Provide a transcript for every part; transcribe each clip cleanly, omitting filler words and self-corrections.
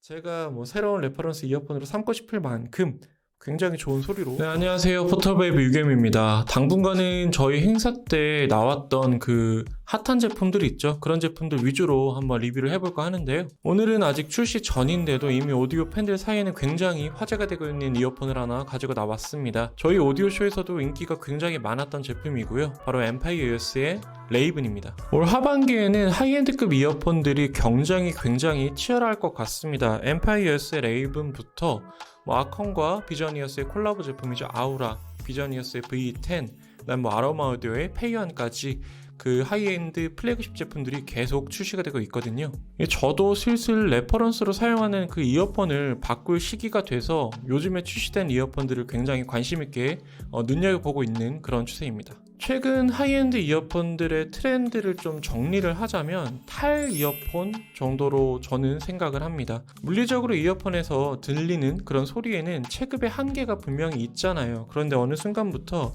제가 새로운 레퍼런스 이어폰으로 삼고 싶을 만큼 굉장히 좋은 소리로. 네, 안녕하세요. 포터베이비 유겸입니다. 당분간은 저희 행사 때 나왔던 그 핫한 제품들이 있죠. 그런 제품들 위주로 한번 리뷰를 해볼까 하는데요. 오늘은 아직 출시 전인데도 이미 오디오 팬들 사이에는 굉장히 화제가 되고 있는 이어폰을 하나 가지고 나왔습니다. 저희 오디오쇼에서도 인기가 굉장히 많았던 제품이고요. 바로 엠파이어 이어스의 레이븐입니다. 올 하반기에는 하이엔드급 이어폰들이 경쟁이 굉장히 치열할 것 같습니다. 엠파이어 이어스의 레이븐부터 아컨과 비전이어스의 콜라보 제품이죠. 아우라, 비전이어스의 V10, 그다음 아로마 오디오의 페이언까지 그 하이엔드 플래그십 제품들이 계속 출시가 되고 있거든요. 저도 슬슬 레퍼런스로 사용하는 그 이어폰을 바꿀 시기가 돼서 요즘에 출시된 이어폰들을 굉장히 관심 있게 눈여겨보고 있는 그런 추세입니다. 최근 하이엔드 이어폰들의 트렌드를 좀 정리를 하자면 탈 이어폰 정도로 저는 생각을 합니다. 물리적으로 이어폰에서 들리는 그런 소리에는 체급의 한계가 분명히 있잖아요. 그런데 어느 순간부터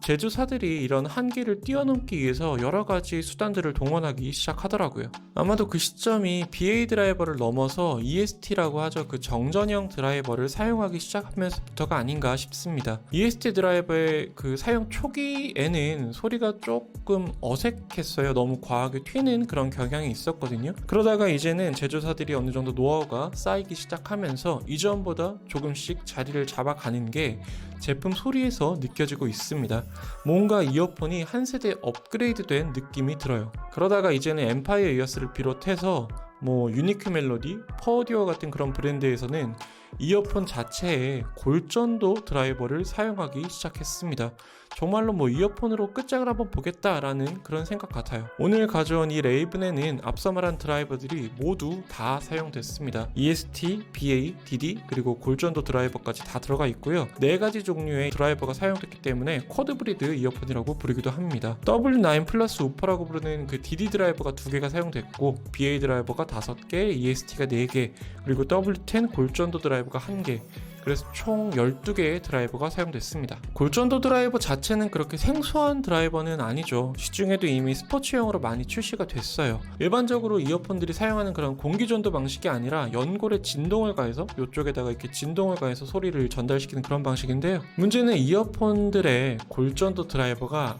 제조사들이 이런 한계를 뛰어넘기 위해서 여러 가지 수단들을 동원하기 시작하더라고요. 아마도 그 시점이 BA 드라이버를 넘어서 EST라고 하죠. 그 정전형 드라이버를 사용하기 시작하면서부터가 아닌가 싶습니다. EST 드라이버의 그 사용 초기에는 소리가 조금 어색했어요. 너무 과하게 튀는 그런 경향이 있었거든요. 그러다가 이제는 제조사들이 어느 정도 노하우가 쌓이기 시작하면서 이전보다 조금씩 자리를 잡아가는 게 제품 소리에서 느껴지고 있습니다. 뭔가 이어폰이 한 세대 업그레이드된 느낌이 들어요. 그러다가 이제는 엠파이어 이어스를 비롯해서 유니크 멜로디, 퍼오디오 같은 그런 브랜드에서는 이어폰 자체에 골전도 드라이버를 사용하기 시작했습니다. 정말로 이어폰으로 끝장을 한번 보겠다라는 그런 생각 같아요. 오늘 가져온 이 레이븐에는 앞서 말한 드라이버들이 모두 다 사용됐습니다. EST, BA, DD 그리고 골전도 드라이버까지 다 들어가 있고요. 4가지 종류의 드라이버가 사용됐기 때문에 쿼드 브리드 이어폰이라고 부르기도 합니다. W9 플러스 우퍼라고 부르는 그 DD 드라이버가 2개가 사용됐고 BA 드라이버가 5개, EST가 4개, 그리고 W10 골전도 드라이버가 1개, 그래서 총 12개의 드라이버가 사용됐습니다. 골전도 드라이버 자체는 그렇게 생소한 드라이버는 아니죠. 시중에도 이미 스포츠용으로 많이 출시가 됐어요. 일반적으로 이어폰들이 사용하는 그런 공기전도 방식이 아니라 연골에 진동을 가해서 이쪽에다가 이렇게 진동을 가해서 소리를 전달시키는 그런 방식인데요. 문제는 이어폰들의 골전도 드라이버가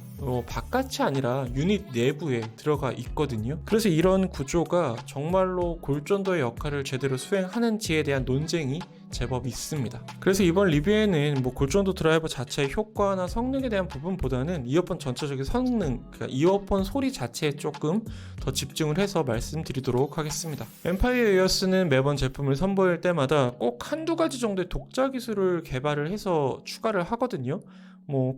바깥이 아니라 유닛 내부에 들어가 있거든요. 그래서 이런 구조가 정말로 골전도의 역할을 제대로 수행하는지에 대한 논쟁이 제법 있습니다. 그래서 이번 리뷰에는 골전도 드라이버 자체의 효과나 성능에 대한 부분보다는 이어폰 전체적인 성능, 그러니까 이어폰 소리 자체에 조금 더 집중을 해서 말씀드리도록 하겠습니다. 엠파이어 이어스는 매번 제품을 선보일 때마다 꼭 한두 가지 정도의 독자 기술을 개발을 해서 추가를 하거든요.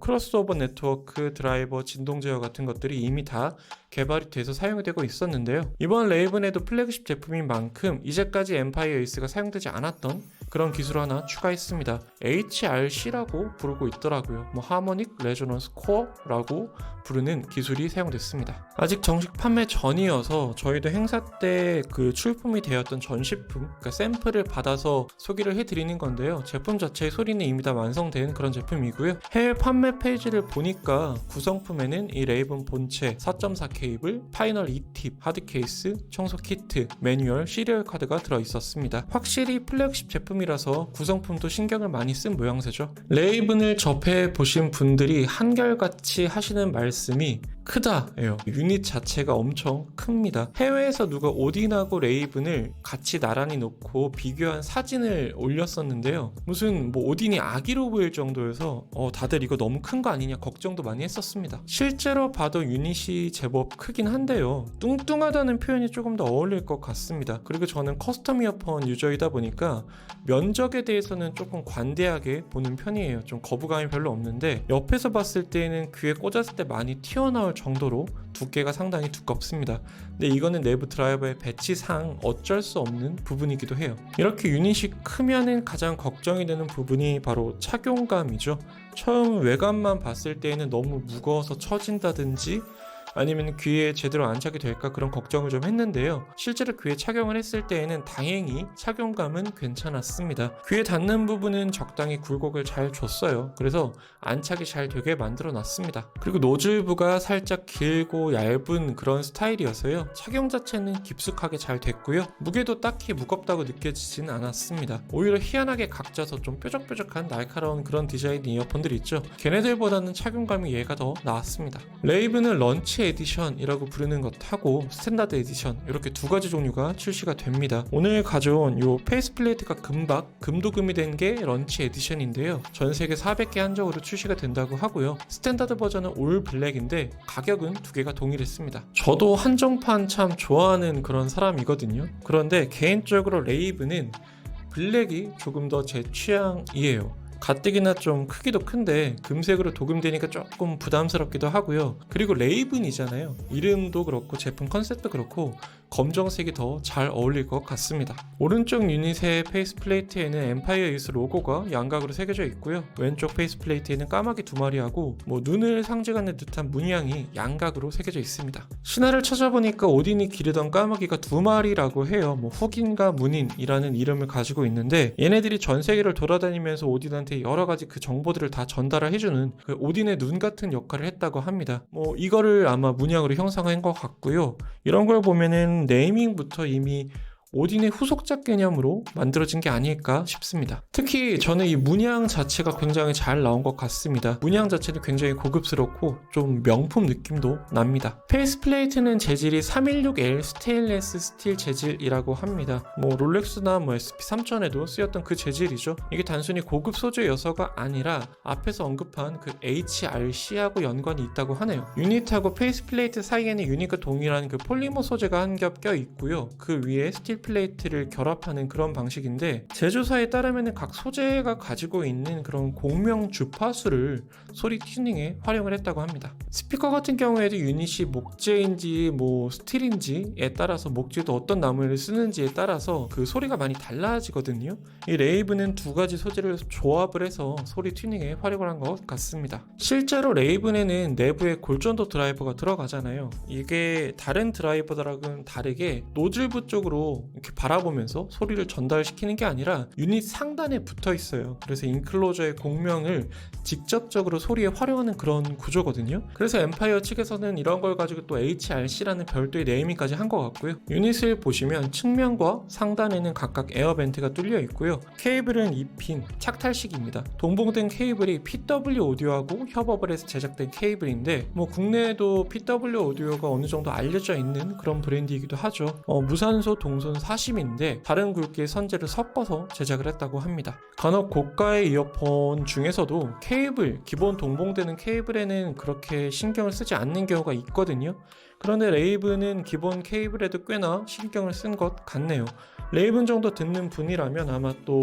크로스오버 네트워크, 드라이버, 진동 제어 같은 것들이 이미 다 개발이 돼서 사용이 되고 있었는데요. 이번 레이븐에도 플래그십 제품인 만큼 이제까지 엠파이어 이어스가 사용되지 않았던 그런 기술 하나 추가했습니다. HRC라고 부르고 있더라고요. 하모닉 레조넌스 코어라고 부르는 기술이 사용됐습니다. 아직 정식 판매 전이어서 저희도 행사 때 그 출품이 되었던 전시품, 그러니까 샘플을 받아서 소개를 해드리는 건데요. 제품 자체의 소리는 이미 다 완성된 그런 제품이고요. 해외 판매 페이지를 보니까 구성품에는 이 레이븐 본체, 4.4 케이블, 파이널 2팁, 하드 케이스, 청소 키트, 매뉴얼, 시리얼 카드가 들어있었습니다. 확실히 플래그십 제품이라서 구성품도 신경을 많이 쓴 모양새죠. 레이븐을 접해보신 분들이 한결같이 하시는 말씀이 크다예요. 유닛 자체가 엄청 큽니다. 해외에서 누가 오딘하고 레이븐을 같이 나란히 놓고 비교한 사진을 올렸었는데요. 무슨 오딘이 아기로 보일 정도여서 다들 이거 너무 큰 거 아니냐 걱정도 많이 했었습니다. 실제로 봐도 유닛이 제법 크긴 한데요. 뚱뚱하다는 표현이 조금 더 어울릴 것 같습니다. 그리고 저는 커스텀 이어폰 유저이다 보니까 면적에 대해서는 조금 관대하게 보는 편이에요. 좀 거부감이 별로 없는데 옆에서 봤을 때는 귀에 꽂았을 때 많이 튀어나올 정도로 두께가 상당히 두껍습니다. 근데 이거는 내부 드라이버의 배치상 어쩔 수 없는 부분이기도 해요. 이렇게 유닛이 크면은 가장 걱정이 되는 부분이 바로 착용감이죠. 처음 외관만 봤을 때에는 너무 무거워서 처진다든지 아니면 귀에 제대로 안착이 될까 그런 걱정을 좀 했는데요. 실제로 귀에 착용을 했을 때에는 다행히 착용감은 괜찮았습니다. 귀에 닿는 부분은 적당히 굴곡을 잘 줬어요. 그래서 안착이 잘 되게 만들어 놨습니다. 그리고 노즐부가 살짝 길고 얇은 그런 스타일이어서요. 착용 자체는 깊숙하게 잘 됐고요. 무게도 딱히 무겁다고 느껴지진 않았습니다. 오히려 희한하게 각져서 좀 뾰족뾰족한 날카로운 그런 디자인 이어폰들 있죠. 걔네들보다는 착용감이 얘가 더 나았습니다. 레이븐은 런치 에디션이라고 부르는 것하고 스탠다드 에디션 이렇게 두 가지 종류가 출시가 됩니다. 오늘 가져온 요 페이스플레이트가 금도금이 된 게 런치 에디션인데요. 전 세계 400개 한정으로 출시가 된다고 하고요. 스탠다드 버전은 올 블랙인데 가격은 두 개가 동일했습니다. 저도 한정판 참 좋아하는 그런 사람이거든요. 그런데 개인적으로 레이븐은 블랙이 조금 더 제 취향이에요. 가뜩이나 좀 크기도 큰데 금색으로 도금되니까 조금 부담스럽기도 하고요. 그리고 레이븐이잖아요. 이름도 그렇고 제품 컨셉도 그렇고 검정색이 더 잘 어울릴 것 같습니다. 오른쪽 유닛의 페이스 플레이트에는 엠파이어 이스 로고가 양각으로 새겨져 있고요. 왼쪽 페이스 플레이트에는 까마귀 두 마리하고 눈을 상징하는 듯한 문양이 양각으로 새겨져 있습니다. 신화를 찾아보니까 오딘이 기르던 까마귀가 두 마리라고 해요. 훅인과 문인이라는 이름을 가지고 있는데 얘네들이 전 세계를 돌아다니면서 오딘한테 여러 가지 그 정보들을 다 전달을 해주는 그 오딘의 눈 같은 역할을 했다고 합니다. 이거를 아마 문양으로 형상한 것 같고요. 이런 걸 보면은 네이밍부터 이미 오딘의 후속작 개념으로 만들어진 게 아닐까 싶습니다. 특히 저는 이 문양 자체가 굉장히 잘 나온 것 같습니다. 문양 자체는 굉장히 고급스럽고 좀 명품 느낌도 납니다. 페이스 플레이트는 재질이 316L 스테인레스 스틸 재질이라고 합니다. 롤렉스나 SP3000에도 쓰였던 그 재질이죠. 이게 단순히 고급 소재여서가 아니라 앞에서 언급한 그 HRC하고 연관이 있다고 하네요. 유닛하고 페이스 플레이트 사이에는 유닛과 동일한 그 폴리머 소재가 한 겹 껴 있고요. 그 위에 스틸 플레이트를 결합하는 그런 방식인데 제조사에 따르면 각 소재가 가지고 있는 그런 공명 주파수를 소리 튜닝에 활용을 했다고 합니다. 스피커 같은 경우에도 유닛이 목재인지 스틸인지에 따라서 목재도 어떤 나무를 쓰는지에 따라서 그 소리가 많이 달라지거든요. 이 레이븐은 두 가지 소재를 조합을 해서 소리 튜닝에 활용을 한 것 같습니다. 실제로 레이븐에는 내부에 골전도 드라이버가 들어가잖아요. 이게 다른 드라이버들하고는 다르게 노즐부 쪽으로 이렇게 바라보면서 소리를 전달시키는 게 아니라 유닛 상단에 붙어 있어요. 그래서 인클로저의 공명을 직접적으로 소리에 활용하는 그런 구조거든요. 그래서 엠파이어 측에서는 이런 걸 가지고 또 HRC라는 별도의 네이밍까지 한 것 같고요. 유닛을 보시면 측면과 상단에는 각각 에어벤트가 뚫려 있고요. 케이블은 2핀 착탈식입니다. 동봉된 케이블이 PW 오디오하고 협업을 해서 제작된 케이블인데 국내에도 PW 오디오가 어느 정도 알려져 있는 그런 브랜드이기도 하죠. 무산소 동선 40인데 다른 굵기의 선재를 섞어서 제작을 했다고 합니다. 간혹 고가의 이어폰 중에서도 케이블, 기본 동봉되는 케이블에는 그렇게 신경을 쓰지 않는 경우가 있거든요. 그런데 레이븐은 기본 케이블에도 꽤나 신경을 쓴 것 같네요. 레이븐 정도 듣는 분이라면 아마 또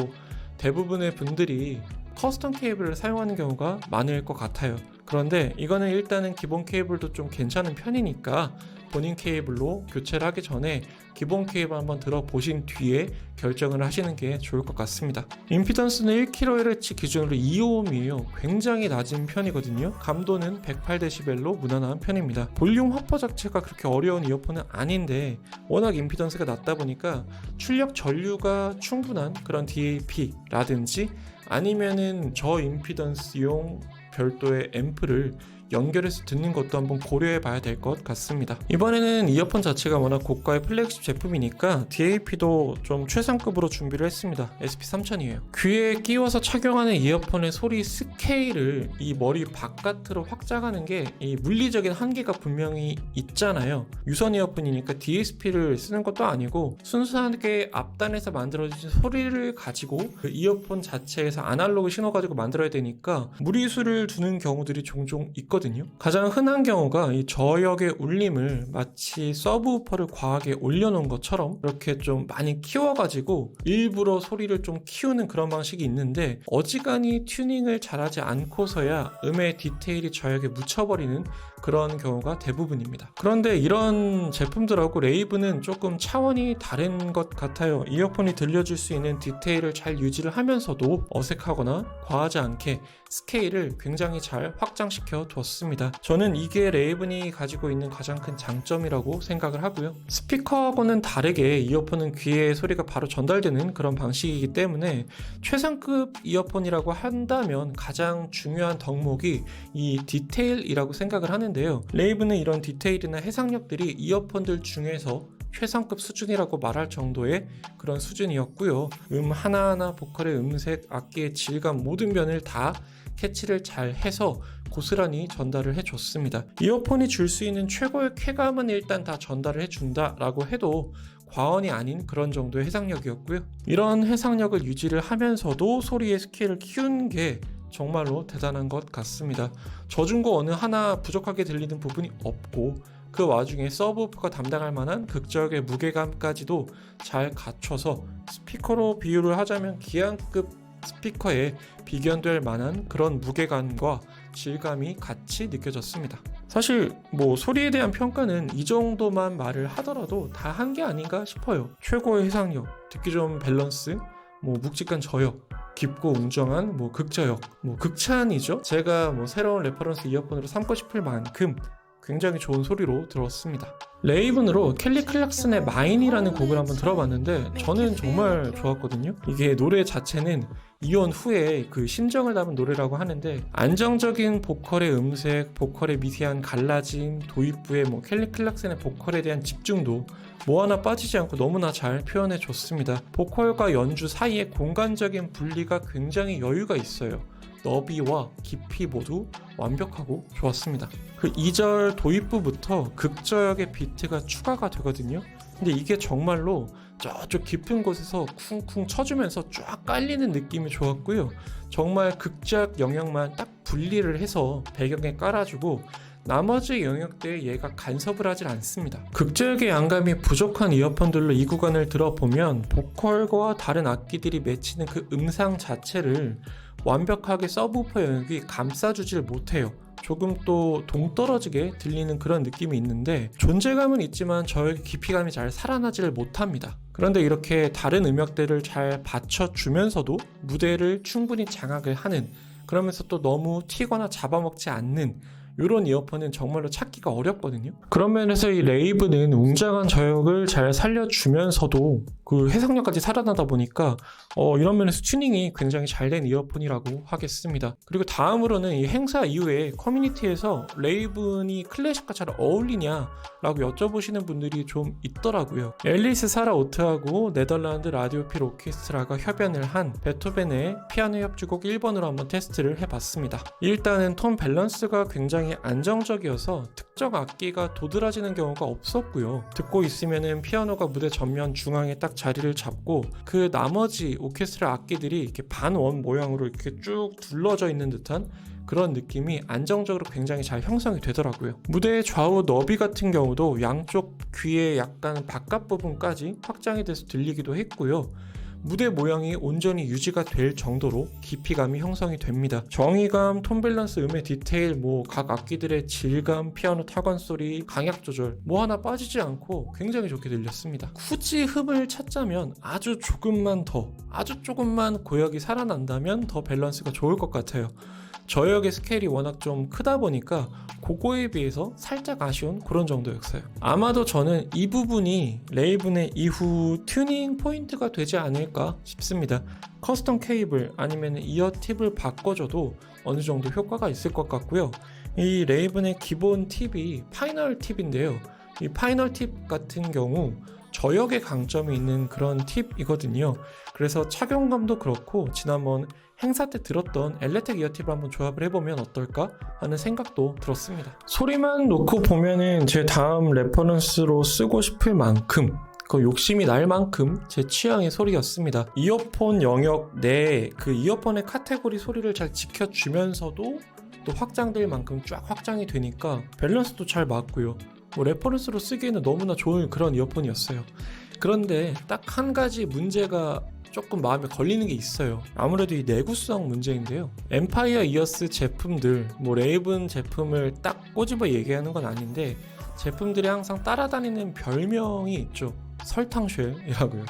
대부분의 분들이 커스텀 케이블을 사용하는 경우가 많을 것 같아요. 그런데 이거는 일단은 기본 케이블도 좀 괜찮은 편이니까 본인 케이블로 교체를 하기 전에 기본 케이블 한번 들어보신 뒤에 결정을 하시는 게 좋을 것 같습니다. 임피던스는 1kHz 기준으로 2ohm이에요. 굉장히 낮은 편이거든요. 감도는 108dB로 무난한 편입니다. 볼륨 확보 자체가 그렇게 어려운 이어폰은 아닌데 워낙 임피던스가 낮다 보니까 출력 전류가 충분한 그런 DAP라든지 아니면은 저임피던스용 별도의 앰프를 연결해서 듣는 것도 한번 고려해 봐야 될 것 같습니다. 이번에는 이어폰 자체가 워낙 고가의 플래그십 제품이니까 DAP도 좀 최상급으로 준비를 했습니다. SP3000이에요. 귀에 끼워서 착용하는 이어폰의 소리 스케일을 이 머리 바깥으로 확장하는 게 이 물리적인 한계가 분명히 있잖아요. 유선 이어폰이니까 DSP를 쓰는 것도 아니고 순수하게 앞단에서 만들어진 소리를 가지고 그 이어폰 자체에서 아날로그 신호 가지고 만들어야 되니까 무리수를 두는 경우들이 종종 있거든요. 가장 흔한 경우가 이 저역의 울림을 마치 서브우퍼를 과하게 올려놓은 것처럼 이렇게 좀 많이 키워가지고 일부러 소리를 좀 키우는 그런 방식이 있는데 어지간히 튜닝을 잘하지 않고서야 음의 디테일이 저역에 묻혀버리는 그런 경우가 대부분입니다. 그런데 이런 제품들하고 레이븐은 조금 차원이 다른 것 같아요. 이어폰이 들려줄 수 있는 디테일을 잘 유지를 하면서도 어색하거나 과하지 않게 스케일을 굉장히 잘 확장시켜 두었습니다. 저는 이게 레이븐이 가지고 있는 가장 큰 장점이라고 생각을 하고요. 스피커하고는 다르게 이어폰은 귀에 소리가 바로 전달되는 그런 방식이기 때문에 최상급 이어폰이라고 한다면 가장 중요한 덕목이 이 디테일이라고 생각을 하는데요. 레이븐은 이런 디테일이나 해상력들이 이어폰들 중에서 최상급 수준이라고 말할 정도의 그런 수준이었고요. 하나하나 보컬의 음색, 악기의 질감 모든 면을 다 캐치를 잘 해서 고스란히 전달을 해줬습니다. 이어폰이 줄 수 있는 최고의 쾌감은 일단 다 전달을 해준다라고 해도 과언이 아닌 그런 정도의 해상력이었고요. 이런 해상력을 유지를 하면서도 소리의 스케일을 키운 게 정말로 대단한 것 같습니다. 저중고 어느 하나 부족하게 들리는 부분이 없고 그 와중에 서브우퍼가 담당할 만한 극적의 무게감까지도 잘 갖춰서 스피커로 비유를 하자면 기안급 스피커에 비견될 만한 그런 무게감과 질감이 같이 느껴졌습니다. 사실 소리에 대한 평가는 이 정도만 말을 하더라도 다 한 게 아닌가 싶어요. 최고의 해상력, 듣기 좋은 밸런스, 묵직한 저역, 깊고 웅장한 극저역, 극찬이죠. 제가 새로운 레퍼런스 이어폰으로 삼고 싶을 만큼 굉장히 좋은 소리로 들었습니다. 레이븐으로 켈리 클락슨의 마인이라는 곡을 한번 들어봤는데 저는 정말 좋았거든요. 이게 노래 자체는 이혼 후에 그 심정을 담은 노래라고 하는데 안정적인 보컬의 음색, 보컬의 미세한 갈라짐, 도입부의 켈리 클락슨의 보컬에 대한 집중도 하나 빠지지 않고 너무나 잘 표현해 줬습니다. 보컬과 연주 사이의 공간적인 분리가 굉장히 여유가 있어요. 너비와 깊이 모두 완벽하고 좋았습니다. 그 2절 도입부부터 극저역의 비트가 추가가 되거든요. 근데 이게 정말로 저쪽 깊은 곳에서 쿵쿵 쳐주면서 쫙 깔리는 느낌이 좋았고요. 정말 극저역 영역만 딱 분리를 해서 배경에 깔아주고 나머지 영역대에 얘가 간섭을 하질 않습니다. 극저역의 양감이 부족한 이어폰들로 이 구간을 들어보면 보컬과 다른 악기들이 맺히는 그 음상 자체를 완벽하게 서브우퍼 영역이 감싸주질 못해요. 조금 또 동떨어지게 들리는 그런 느낌이 있는데 존재감은 있지만 저의 깊이감이 잘 살아나지를 못합니다. 그런데 이렇게 다른 음역대를 잘 받쳐주면서도 무대를 충분히 장악을 하는, 그러면서 또 너무 튀거나 잡아먹지 않는 이런 이어폰은 정말로 찾기가 어렵거든요. 그런 면에서 이 레이븐은 웅장한 저역을 잘 살려주면서도 그 해상력까지 살아나다 보니까 이런 면에서 튜닝이 굉장히 잘 된 이어폰이라고 하겠습니다. 그리고 다음으로는 이 행사 이후에 커뮤니티에서 레이븐이 클래식과 잘 어울리냐 라고 여쭤보시는 분들이 좀 있더라고요. 앨리스 사라 오트하고 네덜란드 라디오필 오케스트라가 협연을 한 베토벤의 피아노 협주곡 1번으로 한번 테스트를 해봤습니다. 일단은 톤 밸런스가 굉장히 안정적이어서 특정 악기가 도드라지는 경우가 없었고요. 듣고 있으면은 피아노가 무대 전면 중앙에 딱 자리를 잡고 그 나머지 오케스트라 악기들이 이렇게 반원 모양으로 이렇게 쭉 둘러져 있는 듯한 그런 느낌이 안정적으로 굉장히 잘 형성이 되더라고요. 무대의 좌우 너비 같은 경우도 양쪽 귀의 약간 바깥 부분까지 확장이 돼서 들리기도 했고요. 무대 모양이 온전히 유지가 될 정도로 깊이감이 형성이 됩니다. 정의감, 톤 밸런스, 음의 디테일, 각 악기들의 질감, 피아노 타건 소리, 강약 조절 하나 빠지지 않고 굉장히 좋게 들렸습니다. 굳이 흠을 찾자면 아주 조금만 고역이 살아난다면 더 밸런스가 좋을 것 같아요. 저역의 스케일이 워낙 좀 크다 보니까 그거에 비해서 살짝 아쉬운 그런 정도였어요. 아마도 저는 이 부분이 레이븐의 이후 튜닝 포인트가 되지 않을까 싶습니다. 커스텀 케이블 아니면 이어 팁을 바꿔줘도 어느 정도 효과가 있을 것 같고요. 이 레이븐의 기본 팁이 파이널 팁인데요. 이 파이널 팁 같은 경우 저역의 강점이 있는 그런 팁이거든요. 그래서 착용감도 그렇고 지난번 행사 때 들었던 엘레텍 이어팁을 한번 조합을 해보면 어떨까 하는 생각도 들었습니다. 소리만 놓고 보면은 제 다음 레퍼런스로 쓰고 싶을 만큼 그 욕심이 날 만큼 제 취향의 소리였습니다. 이어폰 영역 내에 그 이어폰의 카테고리 소리를 잘 지켜주면서도 또 확장될 만큼 쫙 확장이 되니까 밸런스도 잘 맞고요. 레퍼런스로 쓰기에는 너무나 좋은 그런 이어폰이었어요. 그런데 딱 한 가지 문제가 조금 마음에 걸리는 게 있어요. 아무래도 이 내구성 문제인데요. 엠파이어 이어스 제품들, 뭐 레이븐 제품을 딱 꼬집어 얘기하는 건 아닌데 제품들이 항상 따라다니는 별명이 있죠. 설탕쉘이라고요.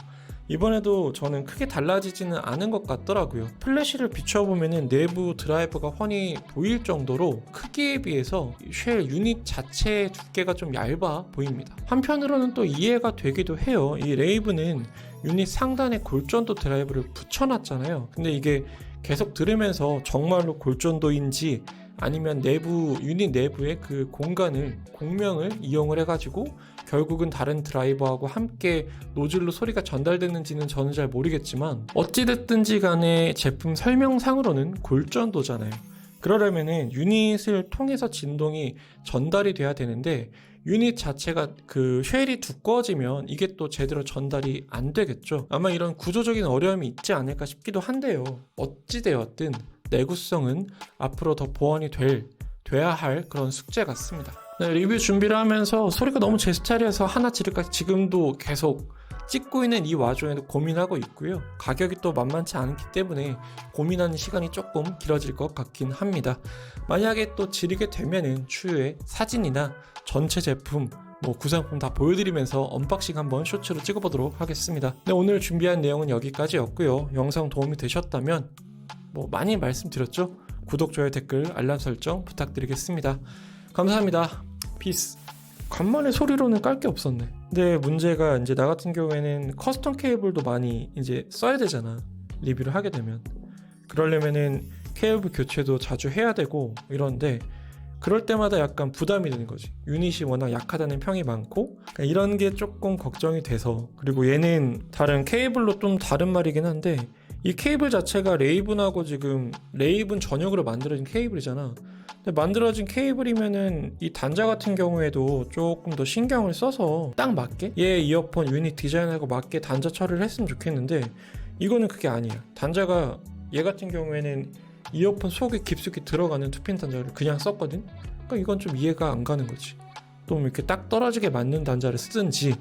이번에도 저는 크게 달라지지는 않은 것 같더라고요. 플래시를 비춰보면 내부 드라이버가 훤히 보일 정도로 크기에 비해서 쉘 유닛 자체의 두께가 좀 얇아 보입니다. 한편으로는 또 이해가 되기도 해요. 이 레이븐은 유닛 상단에 골전도 드라이버를 붙여놨잖아요. 근데 이게 계속 들으면서 정말로 골전도인지 아니면 내부 유닛 내부의 그 공명을 이용을 해가지고 결국은 다른 드라이버하고 함께 노즐로 소리가 전달되는지는 저는 잘 모르겠지만 어찌됐든지 간에 제품 설명상으로는 골전도잖아요. 그러려면은 유닛을 통해서 진동이 전달이 돼야 되는데 유닛 자체가 그 쉘이 두꺼워지면 이게 또 제대로 전달이 안 되겠죠. 아마 이런 구조적인 어려움이 있지 않을까 싶기도 한데요. 어찌되었든 내구성은 앞으로 더 보완이 돼야 할 그런 숙제 같습니다. 네, 리뷰 준비를 하면서 소리가 너무 제 스타일이어서 하나 지를까 지금도 계속 찍고 있는 이 와중에도 고민하고 있고요. 가격이 또 만만치 않기 때문에 고민하는 시간이 조금 길어질 것 같긴 합니다. 만약에 또 지르게 되면은 추후에 사진이나 전체 제품 구성품 다 보여드리면서 언박싱 한번 쇼츠로 찍어보도록 하겠습니다. 네, 오늘 준비한 내용은 여기까지였고요. 영상 도움이 되셨다면 많이 말씀드렸죠? 구독, 좋아요, 댓글, 알람 설정 부탁드리겠습니다. 감사합니다. 피스. 간만에 소리로는 깔 게 없었네. 근데 문제가 이제 나 같은 경우에는 커스텀 케이블도 많이 이제 써야 되잖아. 리뷰를 하게 되면. 그러려면은 케이블 교체도 자주 해야 되고 이런데 그럴 때마다 약간 부담이 되는 거지. 유닛이 워낙 약하다는 평이 많고 그러니까 이런 게 조금 걱정이 돼서. 그리고 얘는 다른 케이블로 좀 다른 말이긴 한데 이 케이블 자체가 레이븐하고 지금 레이븐 전용으로 만들어진 케이블이잖아. 근데 만들어진 케이블이면은 이 단자 같은 경우에도 조금 더 신경을 써서 딱 맞게 얘 이어폰 유닛 디자인하고 맞게 단자 처리를 했으면 좋겠는데 이거는 그게 아니야. 단자가 얘 같은 경우에는 이어폰 속에 깊숙이 들어가는 투핀 단자를 그냥 썼거든. 그러니까 이건 좀 이해가 안 가는 거지. 또 이렇게 딱 떨어지게 맞는 단자를 쓰든지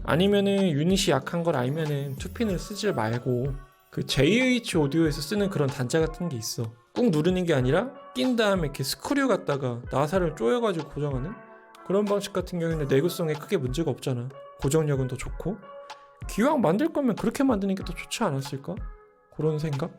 아니면은 유닛이 약한 걸 알면은 투핀을 쓰지 말고 그 JH 오디오에서 쓰는 그런 단자 같은 게 있어. 꾹 누르는 게 아니라 낀 다음에 이렇게 스크류 갖다가 나사를 조여가지고 고정하는 그런 방식 같은 경우에는 내구성에 크게 문제가 없잖아. 고정력은 더 좋고 기왕 만들 거면 그렇게 만드는 게 더 좋지 않았을까? 그런 생각?